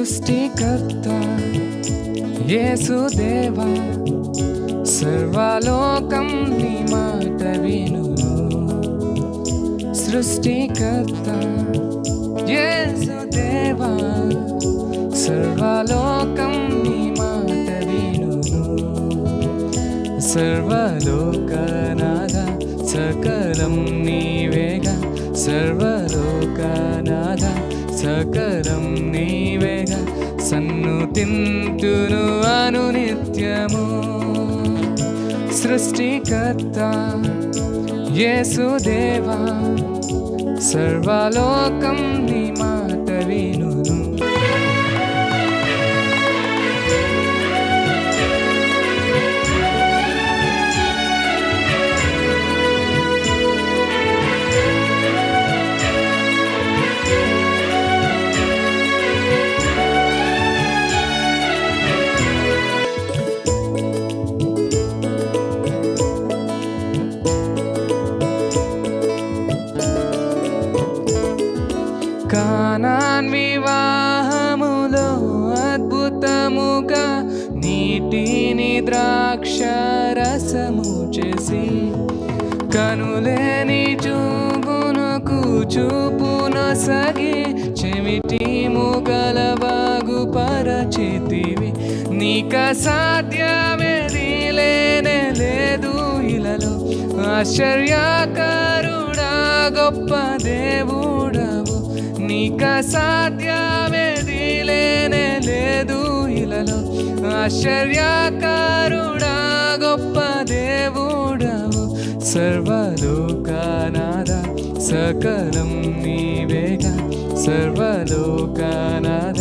సృష్టికర్త యేసుదేవా, సర్వలోకం నీ మాట వినును. సృష్టికర్త యేసుదేవా, సర్వలోకం నీ మాట వినును. సర్వలోకనాథ సకలం నీవేగా, సర్వలోకనాథ సకలం నీవేగా, సన్నుతింతును అనునిత్యము. సృష్టికర్త యేసుదేవా, సర్వలోకం నీ మాట వినును. కానాన్ వివాహములో అద్భుతముగా నీటిని ద్రాక్షరసము చేసి, కనులేని చూపునకు చూపునొసగి, చెవిటి మూగలవాగు పరచితివి. నీక సాధ్యమేది లేనే లేదు ఇలలో, ఆశ్చర్యకరుడా గొప్ప దేవుడవు. నీక సాధ్యమేది లేనే లేదు ఇలలో, ఆశ్చర్యకరుడా గొప్ప దేవుడవు. సర్వలోకనాథ సకలం నీవేగా, సర్వలోకనాథ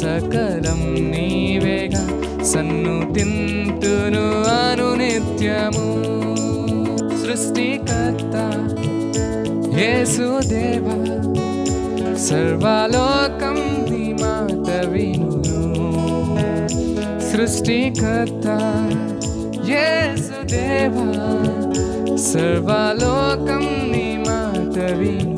సకలం నీవేగా, సన్నుతింతును అనునిత్యము. సృష్టికర్త యేసుదేవా, సర్వలోకం నీ మాట వినును. సృష్టికర్త యేసుదేవా, సర్వలోకం నీ మాట వినును.